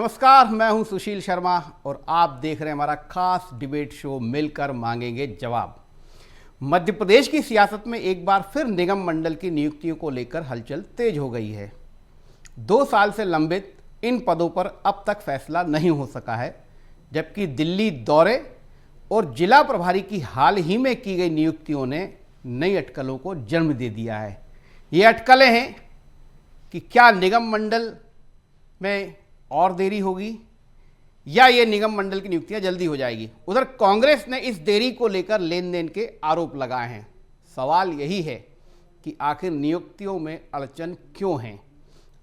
नमस्कार, मैं हूं सुशील शर्मा और आप देख रहे हैं हमारा खास डिबेट शो मिलकर मांगेंगे जवाब। मध्य प्रदेश की सियासत में एक बार फिर निगम मंडल की नियुक्तियों को लेकर हलचल तेज हो गई है। 2 साल से लंबित इन पदों पर अब तक फैसला नहीं हो सका है, जबकि दिल्ली दौरे और जिला प्रभारी की हाल ही में की गई नियुक्तियों ने नई अटकलों को जन्म दे दिया है। ये अटकलें हैं कि क्या निगम मंडल में और देरी होगी या ये निगम मंडल की नियुक्तियां जल्दी हो जाएगी। उधर कांग्रेस ने इस देरी को लेकर लेन देन के आरोप लगाए हैं। सवाल यही है कि आखिर नियुक्तियों में अड़चन क्यों है?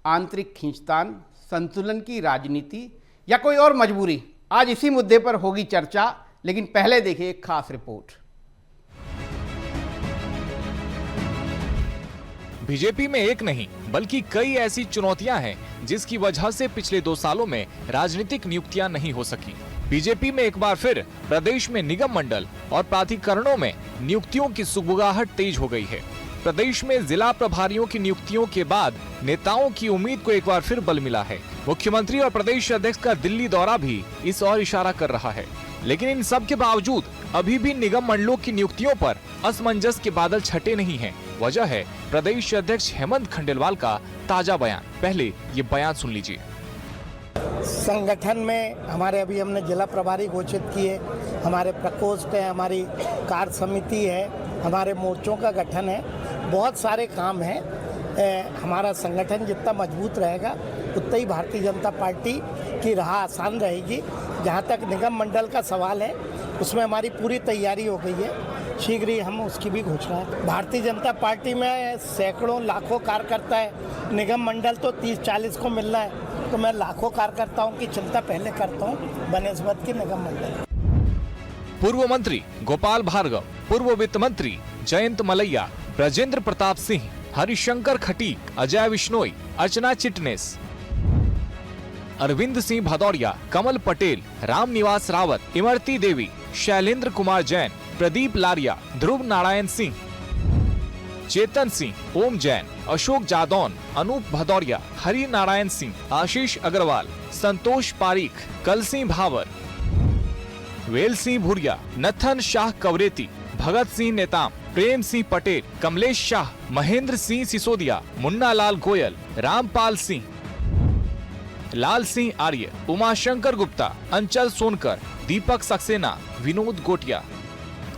आंतरिक खींचतान, संतुलन की राजनीति या कोई और मजबूरी? आज इसी मुद्दे पर होगी चर्चा, लेकिन पहले देखिए एक खास रिपोर्ट। बीजेपी में एक नहीं बल्कि कई ऐसी चुनौतियां हैं जिसकी वजह से पिछले 2 सालों में राजनीतिक नियुक्तियां नहीं हो सकी। बीजेपी में एक बार फिर प्रदेश में निगम मंडल और प्राधिकरणों में नियुक्तियों की सुगबुगाहट तेज हो गई है। प्रदेश में जिला प्रभारियों की नियुक्तियों के बाद नेताओं की उम्मीद को एक बार फिर बल मिला है। मुख्यमंत्री और प्रदेश अध्यक्ष का दिल्ली दौरा भी इस ओर इशारा कर रहा है। लेकिन इन सब के बावजूद अभी भी निगम मंडलों की नियुक्तियों पर असमंजस के बादल छटे नहीं हैं। वजह है प्रदेश अध्यक्ष हेमंत खंडेलवाल का ताजा बयान। पहले ये बयान सुन लीजिए। संगठन में हमारे अभी हमने जिला प्रभारी घोषित किए, हमारे प्रकोष्ठ है, हमारी कार्य समिति है, हमारे मोर्चों का गठन है, बहुत सारे काम हैं। हमारा संगठन जितना मजबूत रहेगा उतना ही भारतीय जनता पार्टी की राह आसान रहेगी। जहाँ तक निगम मंडल का सवाल है उसमें हमारी पूरी तैयारी हो गई है, शीघ्र ही हम उसकी भी घोषणा है। भारतीय जनता पार्टी में सैकड़ों लाखों कार्यकर्ता है, निगम मंडल तो 30-40 को मिल रहा है, तो मैं लाखों कार्यकर्ताओं की चिंता पहले करता हूँ बनिस्बत की निगम मंडल। पूर्व मंत्री गोपाल भार्गव, पूर्व वित्त मंत्री जयंत मलैया, ब्रजेंद्र प्रताप सिंह, हरिशंकर खटीक, अजय विश्नोई, अर्चना चिटनेस, अरविंद सिंह भदौरिया, कमल पटेल, राम निवास रावत, इमरती देवी, शैलेंद्र कुमार जैन, प्रदीप लारिया, ध्रुव नारायण सिंह, चेतन सिंह, ओम जैन, अशोक जादौन, अनूप भदौरिया, हरि नारायण सिंह, आशीष अग्रवाल, संतोष पारीख, कल सिंह भावर, वेल सिंह भूरिया, नथन शाह कवरेती, भगत सिंह नेताम, प्रेम सिंह पटेल, कमलेश शाह, महेंद्र सिंह सिसोदिया, मुन्ना लाल गोयल, रामपाल सिंह, लाल सिंह आर्य, उमाशंकर गुप्ता, अंचल सोनकर, दीपक सक्सेना, विनोद गोटिया।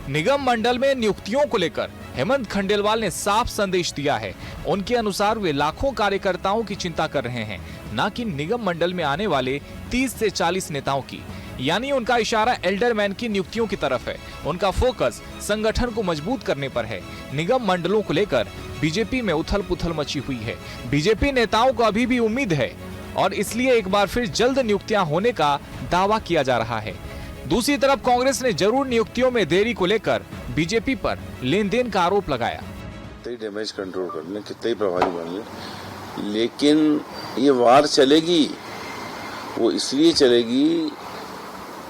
निगम मंडल में नियुक्तियों को लेकर हेमंत खंडेलवाल ने साफ संदेश दिया है। उनके अनुसार वे लाखों कार्यकर्ताओं की चिंता कर रहे हैं, न कि निगम मंडल में आने वाले 30 से 40 नेताओं की। यानी उनका इशारा एल्डरमैन की नियुक्तियों की तरफ है। उनका फोकस संगठन को मजबूत करने पर है। निगम मंडलों को लेकर बीजेपी में उथल पुथल मची हुई है। बीजेपी नेताओं को अभी भी उम्मीद है और इसलिए एक बार फिर जल्द नियुक्तियां होने का दावा किया जा रहा है। दूसरी तरफ कांग्रेस ने जरूर नियुक्तियों में देरी को लेकर बीजेपी पर लेन देन का आरोप लगाया। डैमेज कंट्रोल कर लें, कितने ही प्रभावी बन लें, लेकिन ये वार चलेगी। वो इसलिए चलेगी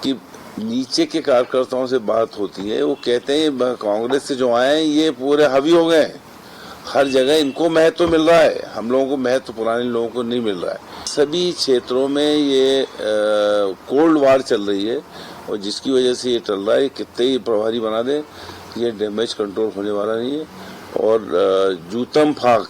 कि नीचे के कार्यकर्ताओं से बात होती है, वो कहते हैं कांग्रेस से जो आए ये पूरे हावी हो गए, हर जगह इनको महत्व मिल रहा है, हम लोगों को महत्व पुराने लोगों को नहीं मिल रहा है। सभी क्षेत्रों में ये कोल्ड वार चल रही है और जिसकी वजह से ये चल रहा है। कितने ही प्रभारी बना दे, ये डैमेज कंट्रोल होने वाला नहीं है। और जूतम फाक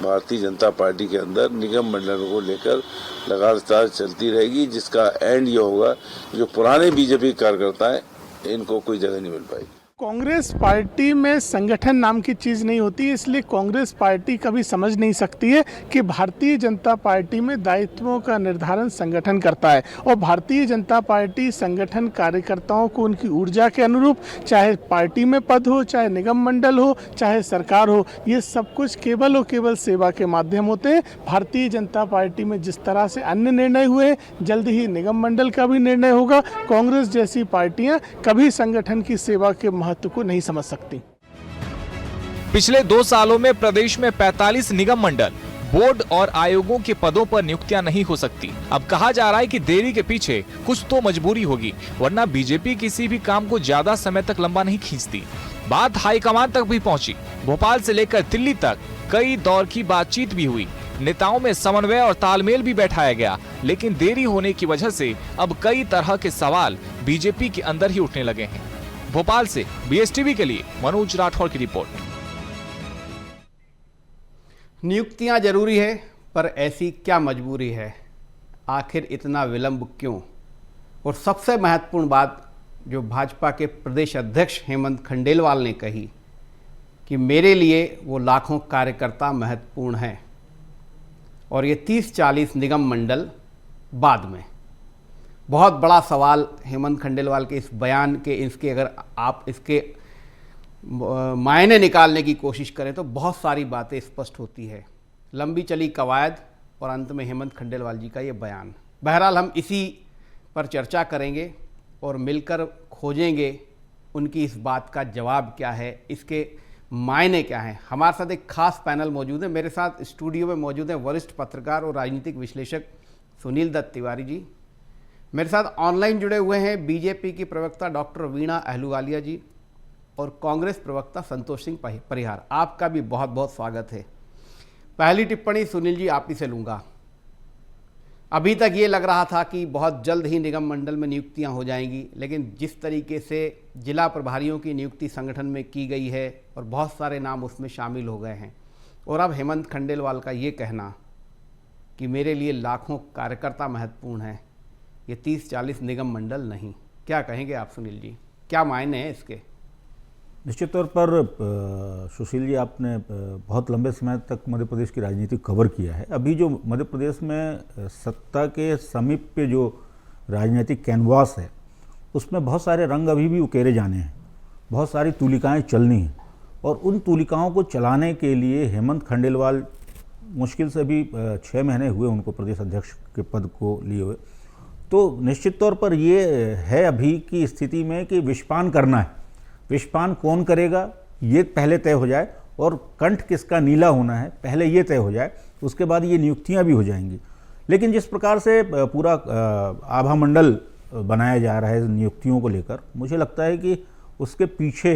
भारतीय जनता पार्टी के अंदर निगम मंडलों को लेकर लगातार चलती रहेगी, जिसका एंड ये होगा जो पुराने बीजेपी कार्यकर्ता हैं इनको कोई जगह नहीं मिल पाएगी। कांग्रेस पार्टी में संगठन नाम की चीज़ नहीं होती, इसलिए कांग्रेस पार्टी कभी समझ नहीं सकती है कि भारतीय जनता पार्टी में दायित्वों का निर्धारण संगठन करता है और भारतीय जनता पार्टी संगठन कार्यकर्ताओं को उनकी ऊर्जा के अनुरूप, चाहे पार्टी में पद हो, चाहे निगम मंडल हो, चाहे सरकार हो, ये सब कुछ केवल और केवल सेवा के माध्यम होते हैं। भारतीय जनता पार्टी में जिस तरह से अन्य निर्णय हुए, जल्द ही निगम मंडल का भी निर्णय होगा। कांग्रेस जैसी पार्टियां कभी संगठन की सेवा के महत्व को नहीं समझ सकती। पिछले 2 सालों में प्रदेश में 45 निगम मंडल, बोर्ड और आयोगों के पदों पर नियुक्तियां नहीं हो सकती। अब कहा जा रहा है कि देरी के पीछे कुछ तो मजबूरी होगी, वरना बीजेपी किसी भी काम को ज्यादा समय तक लंबा नहीं खींचती। बात हाईकमान तक भी पहुंची। भोपाल से लेकर दिल्ली तक कई दौर की बातचीत भी हुई। नेताओं में समन्वय और तालमेल भी बैठाया गया, लेकिन देरी होने की वजह से अब कई तरह के सवाल बीजेपी के अंदर ही उठने लगे हैं। भोपाल से बीएसटीवी के लिए मनोज राठौर की रिपोर्ट। नियुक्तियां जरूरी है, पर ऐसी क्या मजबूरी है? आखिर इतना विलंब क्यों? और सबसे महत्वपूर्ण बात जो भाजपा के प्रदेश अध्यक्ष हेमंत खंडेलवाल ने कही कि मेरे लिए वो लाखों कार्यकर्ता महत्वपूर्ण हैं, और ये 30-40 निगम मंडल बाद में। बहुत बड़ा सवाल हेमंत खंडेलवाल के इस बयान के, इसके अगर आप इसके मायने निकालने की कोशिश करें तो बहुत सारी बातें स्पष्ट होती है। लंबी चली कवायद और अंत में हेमंत खंडेलवाल जी का ये बयान। बहरहाल हम इसी पर चर्चा करेंगे और मिलकर खोजेंगे उनकी इस बात का जवाब क्या है, इसके मायने क्या हैं। हमारे साथ एक खास पैनल मौजूद है। मेरे साथ स्टूडियो में मौजूद हैं वरिष्ठ पत्रकार और राजनीतिक विश्लेषक सुनील दत्त तिवारी जी। मेरे साथ ऑनलाइन जुड़े हुए हैं बीजेपी की प्रवक्ता डॉक्टर वीणा अहलूवालिया जी और कांग्रेस प्रवक्ता संतोष सिंह परिहार। आपका भी बहुत बहुत स्वागत है। पहली टिप्पणी सुनील जी आप ही से लूँगा। अभी तक ये लग रहा था कि बहुत जल्द ही निगम मंडल में नियुक्तियां हो जाएंगी, लेकिन जिस तरीके से जिला प्रभारियों की नियुक्ति संगठन में की गई है और बहुत सारे नाम उसमें शामिल हो गए हैं, और अब हेमंत खंडेलवाल का ये कहना कि मेरे लिए लाखों कार्यकर्ता महत्वपूर्ण हैं, ये 30-40 निगम मंडल नहीं। क्या कहेंगे आप सुनील जी, क्या मायने हैं इसके? निश्चित तौर पर सुशील जी, आपने बहुत लंबे समय तक मध्य प्रदेश की राजनीति कवर किया है। अभी जो मध्य प्रदेश में सत्ता के समीप पे जो राजनीतिक कैनवास है उसमें बहुत सारे रंग अभी भी उकेरे जाने हैं, बहुत सारी तूलिकाएं चलनी हैं, और उन तूलिकाओं को चलाने के लिए हेमंत खंडेलवाल मुश्किल से भी 6 महीने हुए उनको प्रदेश अध्यक्ष के पद को लिए हुए। तो निश्चित तौर पर ये है अभी की स्थिति में कि विषपान करना है। विषपान कौन करेगा ये पहले तय हो जाए, और कंठ किसका नीला होना है पहले ये तय हो जाए, उसके बाद ये नियुक्तियां भी हो जाएंगी। लेकिन जिस प्रकार से पूरा आभा मंडल बनाया जा रहा है नियुक्तियों को लेकर, मुझे लगता है कि उसके पीछे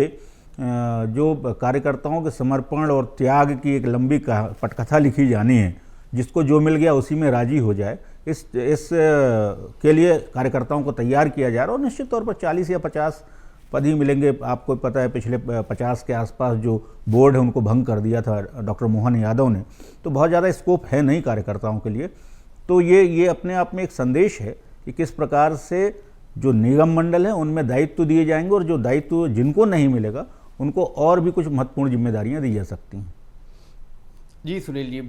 जो कार्यकर्ताओं के समर्पण और त्याग की एक लंबी पटकथा लिखी जानी है, जिसको जो मिल गया उसी में राजी हो जाए, इस के लिए कार्यकर्ताओं को तैयार किया जा रहा है। और निश्चित तौर पर 40 या 50 पद ही मिलेंगे। आपको पता है पिछले 50 के आसपास जो बोर्ड है उनको भंग कर दिया था डॉक्टर मोहन यादव ने, तो बहुत ज़्यादा स्कोप है नहीं कार्यकर्ताओं के लिए। तो ये अपने आप में एक संदेश है कि किस प्रकार से जो निगम मंडल है उनमें दायित्व दिए जाएंगे, और जो दायित्व जिनको नहीं मिलेगा उनको और भी कुछ महत्वपूर्ण जिम्मेदारियां दी जा सकती हैं। जी सुनील जी,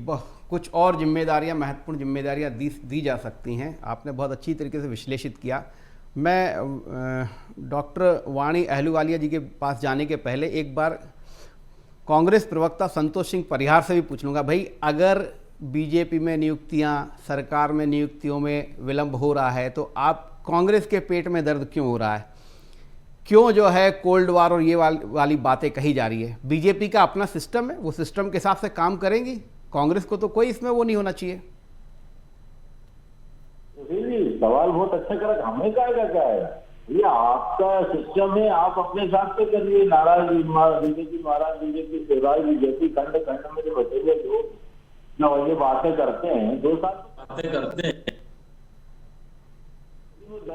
कुछ और जिम्मेदारियां, महत्वपूर्ण जिम्मेदारियां दी जा सकती हैं। आपने बहुत अच्छी तरीके से विश्लेषित किया। मैं डॉक्टर वाणी अहलूवालिया जी के पास जाने के पहले एक बार कांग्रेस प्रवक्ता संतोष सिंह परिहार से भी पूछ लूँगा, भाई अगर बीजेपी में नियुक्तियां, सरकार में नियुक्तियों में विलंब हो रहा है तो आप कांग्रेस के पेट में दर्द क्यों हो रहा है? क्यों जो है कोल्ड वार और ये वाली बातें कही जा रही है? बीजेपी का अपना सिस्टम है, वो सिस्टम के हिसाब से काम करेंगी। कांग्रेस को तो कोई इसमें वो नहीं होना चाहिए। सवाल बहुत अच्छा करा, हमें क्या है? ये आपका सिस्टम है, आप अपने हिसाब से करिए। नाराज बीजेपी, महाराज बीजेपी, शिवराज बीजेपी, खंड खंड में जो बचे हुए लोग ये बातें करते हैं, 2 साल बातें करते हैं।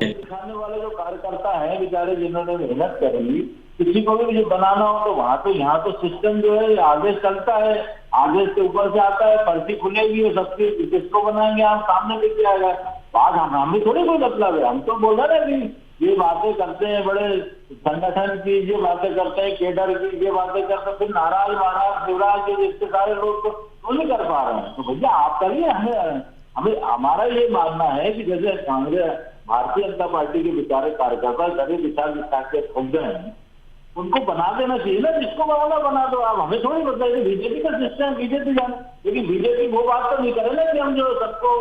दिखाने वाले जो कार्यकर्ता हैं बेचारे, जिन्होंने मेहनत करी, किसी को भी बनाना हो तो वहां तो यहाँ तो सिस्टम जो है आदेश चलता है, आदेश के ऊपर से आता है, पर्ची खुलेगी और सबके किसको बनाएंगे आप सामने लेके आएगा। बात हमें थोड़ी कोई मतलब है, हम तो बोल रहे हैं कि ये बातें करते हैं बड़े संगठन की, ये बातें करते हैं केडर की, ये बातें करते हैं, फिर नाराज महाराज शिवराज के जितने सारे लोग तो नहीं कर पा रहे हैं। तो भैया आप करिए। हमें हमारा ये मानना है कि जैसे कांग्रेस, भारतीय जनता पार्टी के बेचारे कार्यकर्ता गरीब बिछा के फंस गए हैं, उनको बना देना चाहिए ना, जिसको बनाना बना दो आप। हमें थोड़ी बताइए बीजेपी का सिस्टम, बीजेपी जाने, लेकिन बीजेपी वो बात तो नहीं करे ना कि हम जो सबको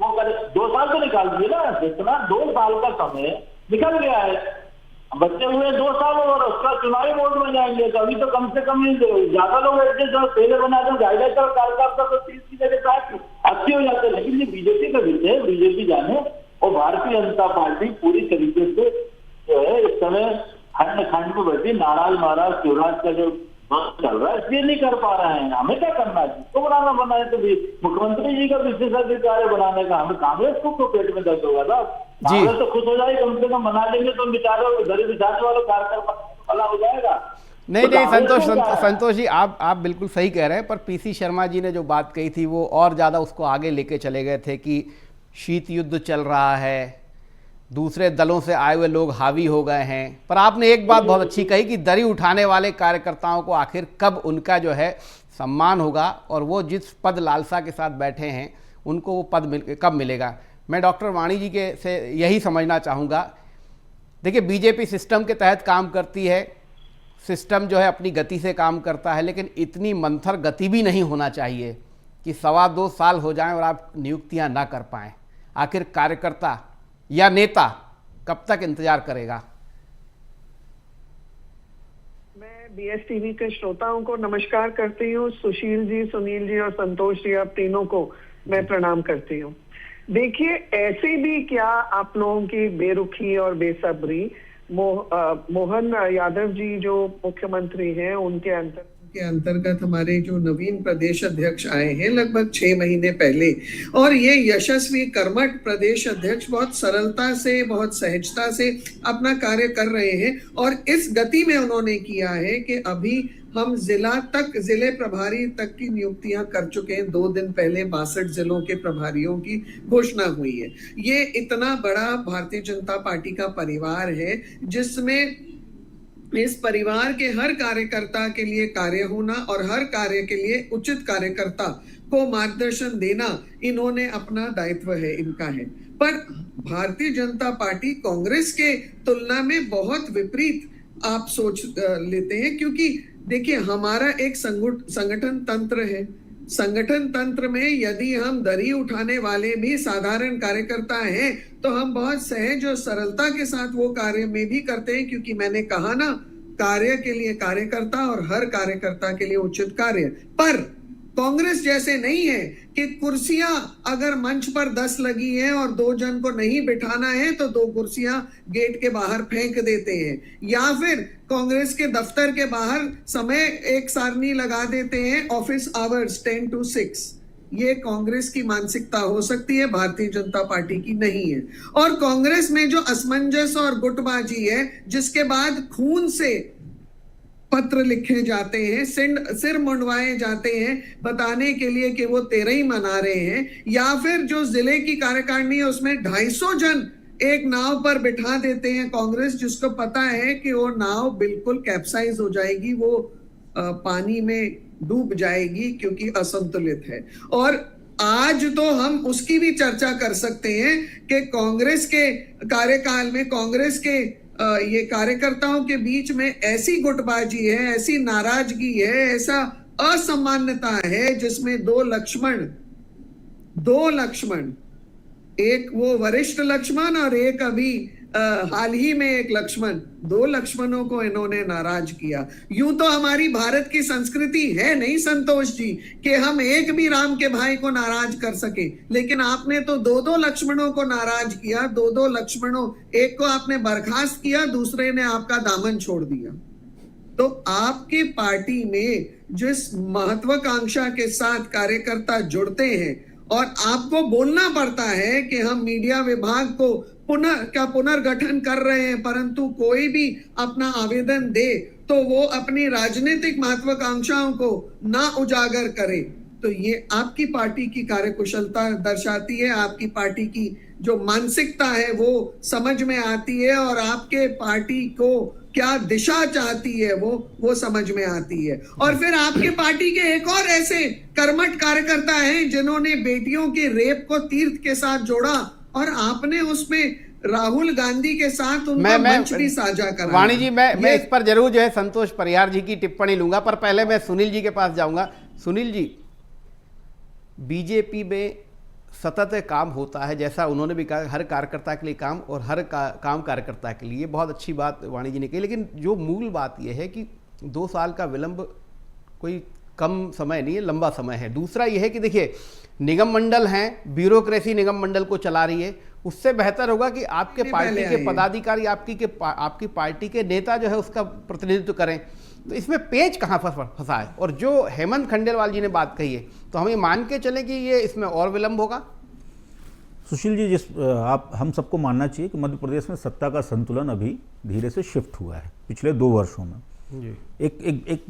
वो करे। 2 साल तो निकाल दिए ना, जितना 2 साल का समय निकल गया है, बच्चे हुए 2 साल और उसका चुनावी मोड में जाएंगे तो अभी तो कम से कम ज्यादा लोग ऐसे जो पहले बना दे कार्यकर्ता कार्यकर्ता तो 30 की जगह 80 हो जाते हैं। लेकिन ये बीजेपी का विषय है, बीजेपी जाने। और भारतीय जनता पार्टी पूरी तरीके से जो है इस समय खंड खंड में बैठी, नाराज महाराज शिवराज का जो वहाँ चल रहा है, इसलिए नहीं कर पा रहे हैं। हमें क्या करना है, जिसको बनाना है तो भी मुख्यमंत्री जी का विशेषाधिकार है बनाने का। हमें कांग्रेस को पेट में दर्द होगा ना, कांग्रेस तो खुश हो जाएगी, कम से कम बना लेंगे तो बेचारे गरीब जाति वालों कार्यकर्ता भला हो जाएगा। नहीं तो संतोष जी, आप बिल्कुल सही कह रहे हैं, पर पीसी शर्मा जी ने जो बात कही थी वो और ज़्यादा उसको आगे लेके चले गए थे कि शीत युद्ध चल रहा है, दूसरे दलों से आए हुए लोग हावी हो गए हैं। पर आपने एक बात बहुत अच्छी कही कि दरी उठाने वाले कार्यकर्ताओं को आखिर कब उनका जो है सम्मान होगा, और वो जिस पद लालसा के साथ बैठे हैं उनको वो पद कब मिलेगा। मैं डॉक्टर वाणी जी के से यही समझना चाहूँगा। देखिए, बीजेपी सिस्टम के तहत काम करती है, सिस्टम जो है अपनी गति से काम करता है, लेकिन इतनी मंथर गति भी नहीं होना चाहिए कि 2.25 साल हो जाएं और आप नियुक्तियां ना कर पाएं। आखिर कार्यकर्ता या नेता कब तक इंतजार करेगा? मैं BSTV के श्रोताओं को नमस्कार करती हूँ। सुशील जी, सुनील जी और संतोष जी, आप तीनों को मैं प्रणाम करती हूँ। देखिए, ऐसे भी क्या आप लोगों की बेरुखी और बेसब्री, मोहन यादव जी जो मुख्यमंत्री हैं उनके अंतर्गत हमारे जो नवीन प्रदेश अध्यक्ष आए हैं लगभग 6 महीने पहले, और ये यशस्वी कर्मठ प्रदेश अध्यक्ष बहुत सरलता से, बहुत सहजता से अपना कार्य कर रहे हैं। और इस गति में उन्होंने किया है कि अभी हम जिले प्रभारी तक की नियुक्तियां कर चुके हैं। 2 दिन पहले 62 जिलों के प्रभारियों की घोषणा हुई है। ये इतना बड़ा भारतीय जनता पार्टी का परिवार है जिसमें इस परिवार के हर कार्यकर्ता के लिए कार्य होना और हर कार्य के लिए उचित कार्यकर्ता को मार्गदर्शन देना इन्होंने अपना दायित्व है, इनका है। पर भारतीय जनता पार्टी कांग्रेस के तुलना में बहुत विपरीत आप सोच लेते हैं, क्योंकि देखिए, हमारा एक संगठन तंत्र है। संगठन तंत्र में यदि हम दरी उठाने वाले भी साधारण कार्यकर्ता हैं तो हम बहुत सहज और सरलता के साथ वो कार्य में भी करते हैं, क्योंकि मैंने कहा ना, कार्य के लिए कार्यकर्ता और हर कार्यकर्ता के लिए उचित कार्य। पर कांग्रेस जैसे नहीं है कि कुर्सियां अगर मंच पर 10 लगी हैं और 2 जन को नहीं बिठाना है तो 2 कुर्सियां गेट के बाहर फेंक देते हैं, या फिर कांग्रेस के दफ्तर के बाहर समय एक सारणी लगा देते हैं, ऑफिस आवर्स 10 to 6। ये कांग्रेस की मानसिकता हो सकती है, भारतीय जनता पार्टी की नहीं है। और कांग्रेस में जो असमंजस और गुटबाजी है, जिसके बाद खून से पत्र लिखे जाते हैं, सिर मुंडवाए जाते हैं बताने के लिए कि वो 13 ही मना रहे हैं, या फिर जो जिले की कार्यकारिणी है उसमें 250 जन एक नाव पर बिठा देते हैं कांग्रेस, जिसको पता है कि वो नाव बिल्कुल कैप्साइज हो जाएगी, वो पानी में डूब जाएगी क्योंकि असंतुलित है। और आज तो हम उसकी भी चर्चा कर सकते हैं कि कांग्रेस के कार्यकाल में कांग्रेस के ये कार्यकर्ताओं के बीच में ऐसी गुटबाजी है, ऐसी नाराजगी है, ऐसा असमानता है जिसमें 2 लक्ष्मण, एक वो वरिष्ठ लक्ष्मण और एक अभी हाल ही में एक लक्ष्मण, 2 लक्ष्मणों को इन्होंने नाराज किया। यूं तो हमारी भारत की संस्कृति है नहीं संतोष जी कि हम एक भी राम के भाई को नाराज कर सके, लेकिन आपने तो 2 लक्ष्मणों को नाराज किया। 2 लक्ष्मणों, एक को आपने बर्खास्त किया, दूसरे ने आपका दामन छोड़ दिया। तो आपकी पार्टी में जिस महत्वाकांक्षा के साथ कार्यकर्ता जुड़ते हैं और आपको बोलना पड़ता है कि हम मीडिया विभाग को पुनर्गठन कर रहे हैं, परंतु कोई भी अपना आवेदन दे तो वो अपनी राजनीतिक महत्वाकांक्षाओं को ना उजागर करे, तो ये आपकी पार्टी की कार्यकुशलता दर्शाती है। आपकी पार्टी की जो मानसिकता है वो समझ में आती है, और आपके पार्टी को क्या दिशा चाहती है वो समझ में आती है। और फिर आपके पार्टी के एक और ऐसे कर्मठ कार्यकर्ता हैं जिन्होंने बेटियों के रेप को तीर्थ के साथ जोड़ा, और आपने उसमें राहुल गांधी के साथ उनका मंच भी साझा करा। वाणी जी, मैं इस पर जरूर जो है संतोष परियार जी की टिप्पणी लूंगा, पर पहले मैं सुनील जी के पास जाऊंगा। सुनील जी, बीजेपी में सतत काम होता है, जैसा उन्होंने भी कहा, हर कार्यकर्ता के लिए काम और हर काम कार्यकर्ता के लिए। बहुत अच्छी बात वाणी जी ने कही, लेकिन जो मूल बात यह है कि 2 साल का विलंब कोई कम समय नहीं है, लंबा समय है। दूसरा यह है कि देखिए, निगम मंडल हैं, ब्यूरोक्रेसी निगम मंडल को चला रही है। उससे बेहतर होगा कि आपके पार्टी के पदाधिकारी, आपकी पार्टी के नेता जो है उसका प्रतिनिधित्व करें। तो इसमें पेच कहाँ फंसा है? और जो हेमंत खंडेलवाल जी ने बात कही है, तो हम ये मान के चलें कि ये इसमें और विलंब होगा? सुशील जी, हम सबको मानना चाहिए कि मध्य प्रदेश में सत्ता का संतुलन अभी धीरे से शिफ्ट हुआ है पिछले 2 वर्षों में। जी। एक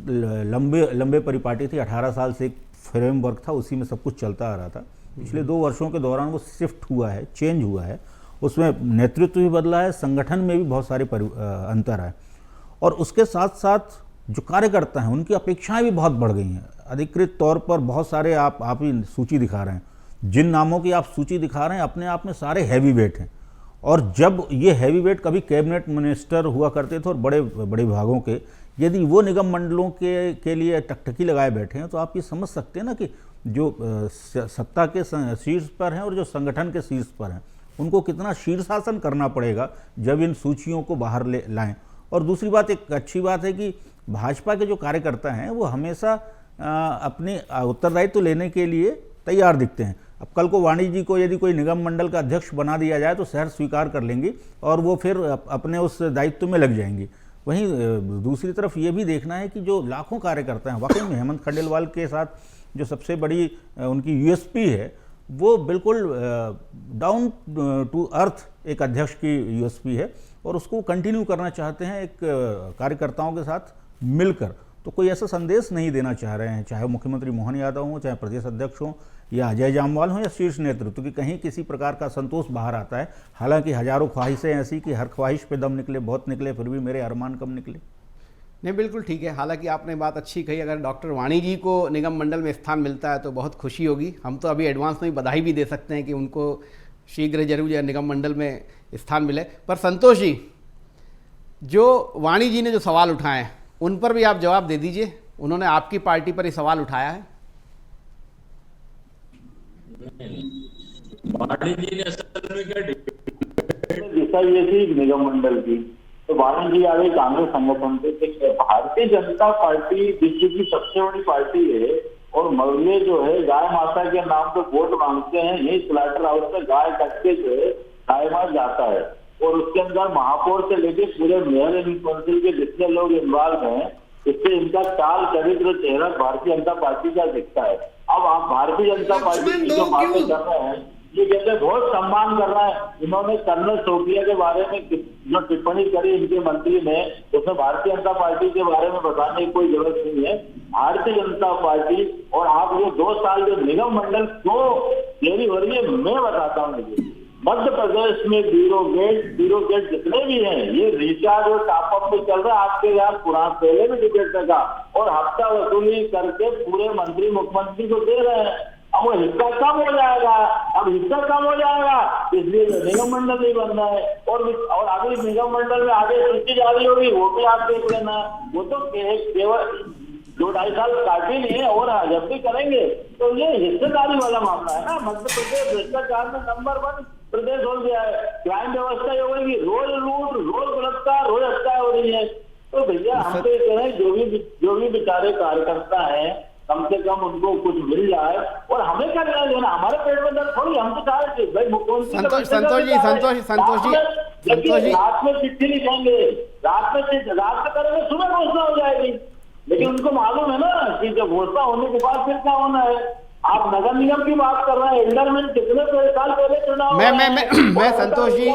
लंबे परिपाटी थी, 18 साल से एक फ्रेमवर्क था, उसी में सब कुछ चलता आ रहा था। पिछले 2 वर्षों के दौरान वो शिफ्ट हुआ है, चेंज हुआ है, उसमें नेतृत्व भी बदला है, संगठन में भी बहुत सारे अंतर है, और उसके साथ साथ जो कार्यकर्ता हैं उनकी अपेक्षाएं भी बहुत बढ़ गई हैं। अधिकृत तौर पर बहुत सारे आप ही सूची दिखा रहे हैं, जिन नामों की आप सूची दिखा रहे हैं अपने आप में सारे हैवी वेट हैं, और जब ये हैवी वेट कभी कैबिनेट मिनिस्टर हुआ करते थे और बड़े बड़े विभागों के, यदि वो निगम मंडलों के लिए टकटकी लगाए बैठे हैं, तो आप ये समझ सकते हैं ना कि जो सत्ता के शीर्ष पर हैं और जो संगठन के शीर्ष पर हैं, उनको कितना शीर्षासन करना पड़ेगा जब इन सूचियों को बाहर लाएं। और दूसरी बात, एक अच्छी बात है कि भाजपा के जो कार्यकर्ता हैं वो हमेशा अपने उत्तरदायित्व लेने के लिए तैयार दिखते हैं। अब कल को वाणी जी को यदि कोई निगम मंडल का अध्यक्ष बना दिया जाए तो शहर स्वीकार कर लेंगे और वो फिर अपने उस दायित्व में लग जाएंगे। वहीं दूसरी तरफ ये भी देखना है कि जो लाखों कार्यकर्ता हैं, वाकई में हेमंत खंडेलवाल के साथ जो सबसे बड़ी उनकी यूएसपी है, वो बिल्कुल डाउन टू अर्थ एक अध्यक्ष की यूएसपी है, और उसको कंटिन्यू करना चाहते हैं एक कार्यकर्ताओं के साथ मिलकर। तो कोई ऐसा संदेश नहीं देना चाह रहे हैं, चाहे मुख्यमंत्री मोहन यादव हों, चाहे प्रदेश अध्यक्ष हों, या अजय जामवाल हों, या शीर्ष नेतृत्व की कहीं किसी प्रकार का संतोष बाहर आता है। हालांकि हजारों ख्वाहिशें ऐसी कि हर ख्वाहिश पे दम निकले, बहुत निकले, फिर भी मेरे अरमान कम निकले। नहीं, बिल्कुल ठीक है। हालांकि आपने बात अच्छी कही, अगर डॉक्टर वाणी जी को निगम मंडल में स्थान मिलता है तो बहुत खुशी होगी। हम तो अभी एडवांस में बधाई भी दे सकते हैं कि उनको शीघ्र जरूर या निगम मंडल में स्थान मिले। पर संतोष जी, जो वाणी जी ने जो सवाल उठाए हैं उन पर भी आप जवाब दे दीजिए। उन्होंने आपकी पार्टी पर ये सवाल उठाया है। वाणी जी ने असल में क्या दिशा ये थी निगम मंडल की, तो वाणी जी आ गई कांग्रेस संगठन से। भारतीय जनता पार्टी विश्व की सबसे बड़ी पार्टी है, और मौर्य जो है गाय माता के नाम पे वोट मांगते हैं। यही स्लाटर हाउस में गाय कट के जो है गाय मार जाता है, और उसके अंदर महापौर से लेके पूरे मेयर काउंसिल के जितने लोग इन्वॉल्व हैं, इससे इनका चाल चरित्र चेहरा भारतीय जनता पार्टी का दिखता है। अब आप भारतीय जनता पार्टी की जो बातें कर रहे हैं, ये कहते बहुत सम्मान कर रहा है। इन्होंने कर्नल शोपिया के बारे में जो टिप्पणी करी इनके मंत्री ने, उसमें भारतीय जनता पार्टी के बारे में बताने की कोई जरूरत नहीं है। भारतीय जनता पार्टी, और आप ये 2 साल जो निगम मंडल क्यों देरी हो रही है, मैं बताता हूँ मुझे। मध्य प्रदेश में ब्यूरोक्रेट जितने भी हैं, ये रिचार्ज और टॉपअप में चल रहा है। आपके यहाँ पुराना पहले भी डिबेट लगा, और हफ्ता वसूली करके पूरे मंत्री मुख्यमंत्री को दे रहे हैं। अब वो हिस्सा कम हो जाएगा, इसलिए निगम मंडल नहीं बन रहा है। और अभी निगम मंडल में आगे सूची जारी होगी, वो भी आप देख लेना। वो तो केवल 2-2.5 साल काटे नहीं है, और जब भी करेंगे तो ये हिस्सेदारी वाला मामला है ना। मध्य प्रदेश भ्रष्टाचार में नंबर 1 प्रदेश हो गया है। क्राइम व्यवस्था ये होगी, रोज लूट, रोज बलात्कार, रोज हत्या हो रही है। तो भैया हम तो ये कह रहे हैं, जो भी बेचारे कार्यकर्ता हैं, कम से कम उनको कुछ मिल जाए। और हमें क्या लेना, हमारे पेट में दर्द थोड़ी, हम तो चाह रहे थे भाई मुख्यमंत्री संतोष जी रात में चिट्ठी लिखेंगे, रात में करेंगे, सुबह घोषणा हो जाएगी। लेकिन उनको मालूम है ना कि जब घोषणा होने के बाद फिर क्या होना है। आप नगर निगम की बात कर रहे हैं, एल्डरमेंट कितने साल पहले चुनाव। मैं संतोष जी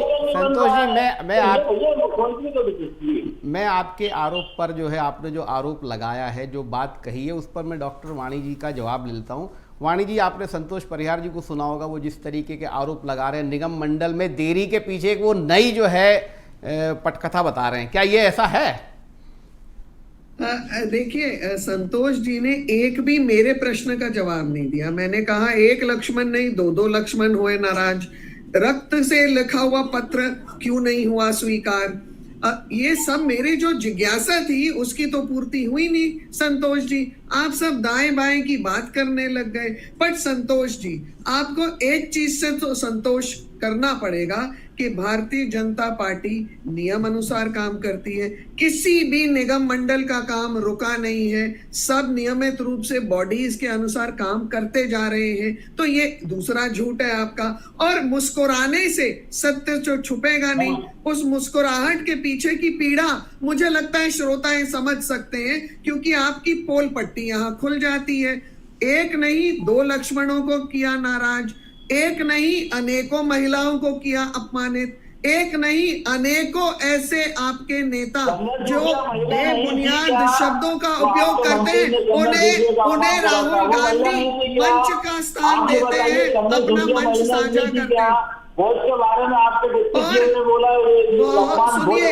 मैं आपके आरोप पर जो है, आपने जो आरोप लगाया है, जो बात कही है, उस पर मैं डॉक्टर वाणी जी का जवाब ले लेता हूँ। वाणी जी, आपने संतोष परिहार जी को सुना होगा, वो जिस तरीके के आरोप लगा रहे हैं निगम मंडल में देरी के पीछे एक वो नई जो है पटकथा बता रहे हैं, क्या ये ऐसा है? देखिए, संतोष जी ने एक भी मेरे प्रश्न का जवाब नहीं दिया। मैंने कहा 1 लक्ष्मण नहीं 2 लक्ष्मण हुए नाराज, रक्त से लिखा हुआ पत्र क्यों नहीं हुआ स्वीकार। ये सब मेरी जो जिज्ञासा थी उसकी तो पूर्ति हुई नहीं। संतोष जी, आप सब दाएं बाएं की बात करने लग गए। पर संतोष जी, आपको एक चीज से तो संतोष करना पड़ेगा कि भारतीय जनता पार्टी नियम अनुसार काम करती है, किसी भी निगम मंडल का काम रुका नहीं है, सब नियमित रूप से बॉडीज के अनुसार काम करते जा रहे हैं। तो ये दूसरा झूठ है आपका। और मुस्कुराने से सत्य जो छुपेगा नहीं, उस मुस्कुराहट के पीछे की पीड़ा मुझे लगता है श्रोताएं समझ सकते हैं, क्योंकि आपकी पोल पट्टी यहाँ खुल जाती है। एक नहीं 2 लक्ष्मणों को किया नाराज, एक नहीं अनेकों महिलाओं को किया अपमानित, एक नहीं अनेकों ऐसे आपके नेता जो बेबुनियाद शब्दों का उपयोग करते हैं, उन्हें राहुल गांधी मंच का स्थान देते हैं, अपना मंच साझा करते हैं। के बारे में आपके डिप्टी ने बोला, सुनिए,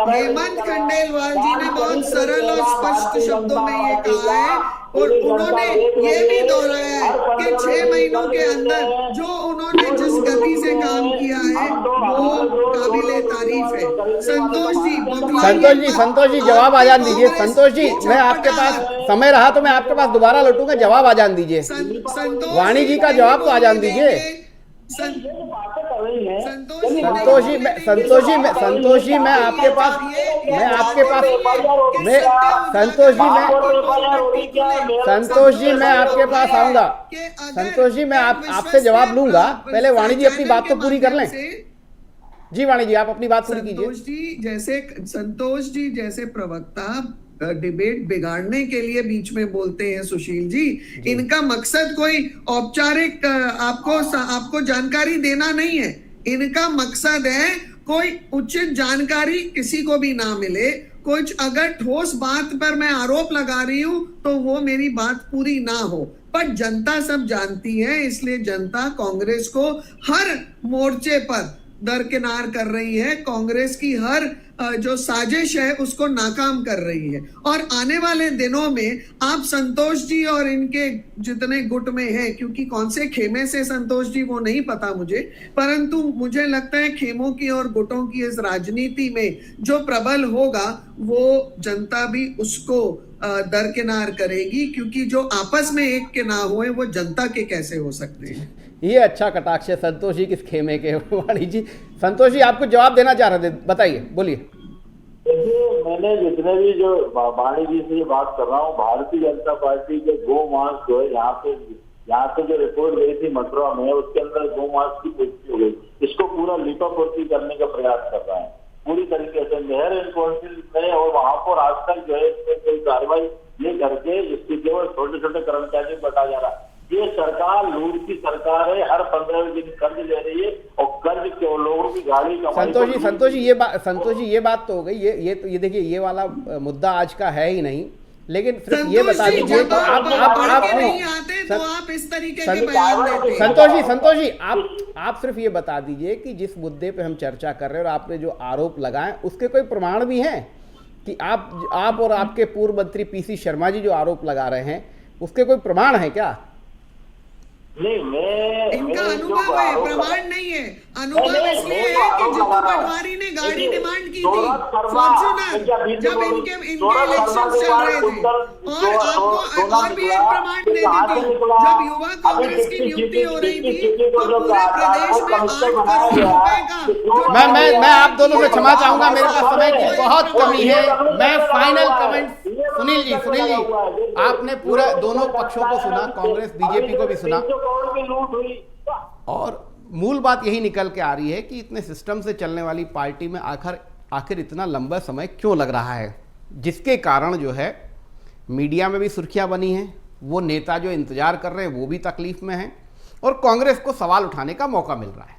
हेमंत खंडेलवाल जी ने बहुत सरल और स्पष्ट शब्दों में ये कहा है, और उन्होंने ये भी दोहराया है कि 6 महीनों के अंदर जो उन्होंने जिस गति से काम किया है वो काबिले तारीफ है। संतोष जी जवाब आजान दीजिए। संतोष जी, मैं आपके पास समय रहा तो मैं आपके पास दोबारा लौटूंगा, जवाब आजान दीजिए। वाणी जी का जवाब तो आजान दीजिए। संतोष जी मैं आपके पास आऊंगा। संतोष जी मैं आपसे जवाब लूंगा, पहले वाणी जी अपनी बात तो पूरी कर लें। जी वाणी जी, आप अपनी बात पूरी कीजिए। संतोष जी जैसे प्रवक्ता डिबेट बिगाड़ने के लिए बीच में बोलते हैं सुशील जी। इनका मकसद कोई औपचारिक आपको जानकारी देना नहीं है, इनका मकसद है कोई उचित जानकारी किसी को भी ना मिले, कुछ अगर ठोस बात पर मैं आरोप लगा रही हूं तो वो मेरी बात पूरी ना हो। पर जनता सब जानती है, इसलिए जनता कांग्रेस को हर मोर्चे पर दरकिनार कर रही है, कांग्रेस की हर जो साजिश है उसको नाकाम कर रही है। और आने वाले दिनों में आप संतोष जी और इनके जितने गुट में हैं, क्योंकि कौन से खेमे से संतोष जी वो नहीं पता मुझे, परंतु मुझे लगता है खेमों की और गुटों की इस राजनीति में जो प्रबल होगा वो जनता भी उसको दरकिनार करेगी, क्योंकि जो आपस में एक के ना हुए वो जनता के कैसे हो सकते हैं। ये अच्छा कटाक्ष है संतोष जी किस खेमे के। वाणी जी, संतोष जी आपको जवाब देना चाह रहे थे, बताइए, बोलिए। देखिए, मैंने जितने भी जो वाणी जी से बात कर रहा हूँ, भारतीय जनता पार्टी के गो मांस जो है यहाँ से जो रिपोर्ट गई थी मथुरा में, उसके अंदर गो मांस की पुष्टि हो गई। इसको पूरा लिपापोती करने का प्रयास कर रहा है पूरी तरीके से मेयर इन काउंसिल में, और वहां पर आज तक जो है कोई कार्रवाई नहीं करके इसकी केवल छोटे छोटे कर्मचारी बता जा रहा है। ये सरकार लूट की सरकार है, हर 15 दिन कर्ज ले रही है और कर्ज के लोगों की गाड़ी कमाई। संतोष जी ये बात तो हो गई। ये तो ये देखिए, ये वाला मुद्दा आज का है ही नहीं, लेकिन सिर्फ ये बता दीजिए तो आप इस तरीके के बयान देते हैं। संतोष जी आप सिर्फ ये बता दीजिए कि जिस मुद्दे पे हम चर्चा कर रहे हैं और आपने जो आरोप लगाए उसके कोई प्रमाण भी हैं कि आप और आपके पूर्व मंत्री पीसी शर्मा जी जो आरोप लगा रहे हैं उसके कोई प्रमाण है क्या? नहीं, इनका अनुभव है, प्रमाण नहीं है। अनुभव इसलिए है कि जितू पटवारी ने गाड़ी डिमांड की थी फॉर्च्यूनर, जब इनके इलेक्शन चल रहे थे। और आपको और भी एक प्रमाण दे देती हूँ, जब युवा कांग्रेस की नियुक्ति हो रही थी तो पूरे प्रदेश में 8 करोड़ रुपए का। मैं आप दोनों से क्षमा चाहूंगा, मेरे पास समय की बहुत कमी है। मैं फाइनल कमेंट, सुनील जी आपने पूरा दोनों पक्षों को सुना, कांग्रेस बीजेपी को भी सुना, और मूल बात यही निकल के आ रही है कि इतने सिस्टम से चलने वाली पार्टी में आखिर इतना लंबा समय क्यों लग रहा है, जिसके कारण जो है मीडिया में भी सुर्खियां बनी हैं, वो नेता जो इंतजार कर रहे हैं वो भी तकलीफ में हैं, और कांग्रेस को सवाल उठाने का मौका मिल रहा है।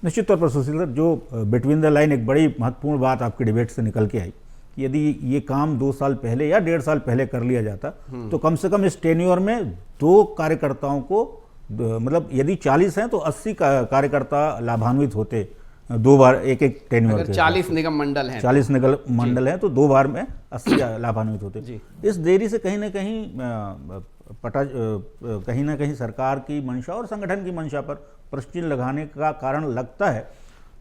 निश्चित तौर पर सुशील सर, जो बिटवीन द लाइन एक बड़ी महत्वपूर्ण बात आपकी डिबेट से निकल के आई, यदि ये काम 2 साल पहले या 1.5 साल पहले कर लिया जाता तो कम से कम इस टेन्योर में 2 कार्यकर्ताओं को, मतलब यदि 40 हैं तो 80 कार्यकर्ता लाभान्वित होते 2 बार एक टेन्योर के। 40 निगम मंडल हैं, 40 निगम मंडल हैं तो 2 बार में 80 लाभान्वित होते। इस देरी से कहीं ना कहीं सरकार की मंशा और संगठन की मंशा पर प्रश्न चिन्ह लगाने का कारण लगता है।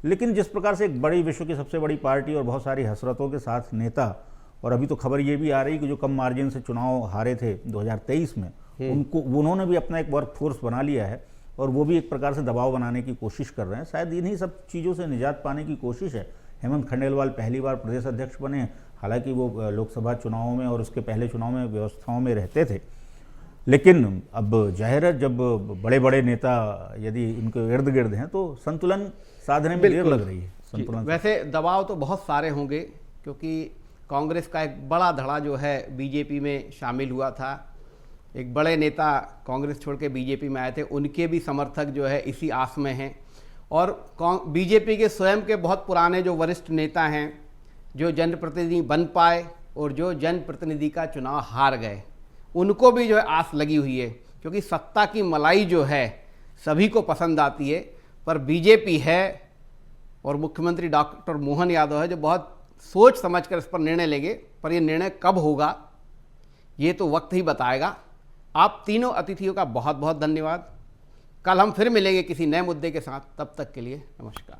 लेकिन जिस प्रकार से एक बड़ी, विश्व की सबसे बड़ी पार्टी और बहुत सारी हसरतों के साथ नेता, और अभी तो खबर ये भी आ रही कि जो कम मार्जिन से चुनाव हारे थे 2023 में, उन्होंने भी अपना एक वर्क फोर्स बना लिया है, और वो भी एक प्रकार से दबाव बनाने की कोशिश कर रहे हैं। शायद इन्हीं सब चीज़ों से निजात पाने की कोशिश है। हेमंत खंडेलवाल पहली बार प्रदेश अध्यक्ष बने, हालांकि वो लोकसभा चुनावों में और उसके पहले चुनाव में व्यवस्थाओं में रहते थे, लेकिन अब जाहिर है जब बड़े बड़े नेता यदि इनके इर्द गिर्द हैं तो संतुलन साधने में देर लग रही है। संतुलन वैसे दबाव तो बहुत सारे होंगे, क्योंकि कांग्रेस का एक बड़ा धड़ा जो है बीजेपी में शामिल हुआ था। एक बड़े नेता कांग्रेस छोड़ के बीजेपी में आए थे, उनके भी समर्थक जो है इसी आस में हैं। और बीजेपी के स्वयं के बहुत पुराने जो वरिष्ठ नेता हैं, जो जनप्रतिनिधि बन पाए और जो जनप्रतिनिधि का चुनाव हार गए, उनको भी जो है आस लगी हुई है, क्योंकि सत्ता की मलाई जो है सभी को पसंद आती है। पर बीजेपी है और मुख्यमंत्री डॉक्टर मोहन यादव है जो बहुत सोच समझकर इस पर निर्णय लेंगे, पर ये निर्णय कब होगा ये तो वक्त ही बताएगा। आप तीनों अतिथियों का बहुत बहुत धन्यवाद। कल हम फिर मिलेंगे किसी नए मुद्दे के साथ, तब तक के लिए नमस्कार।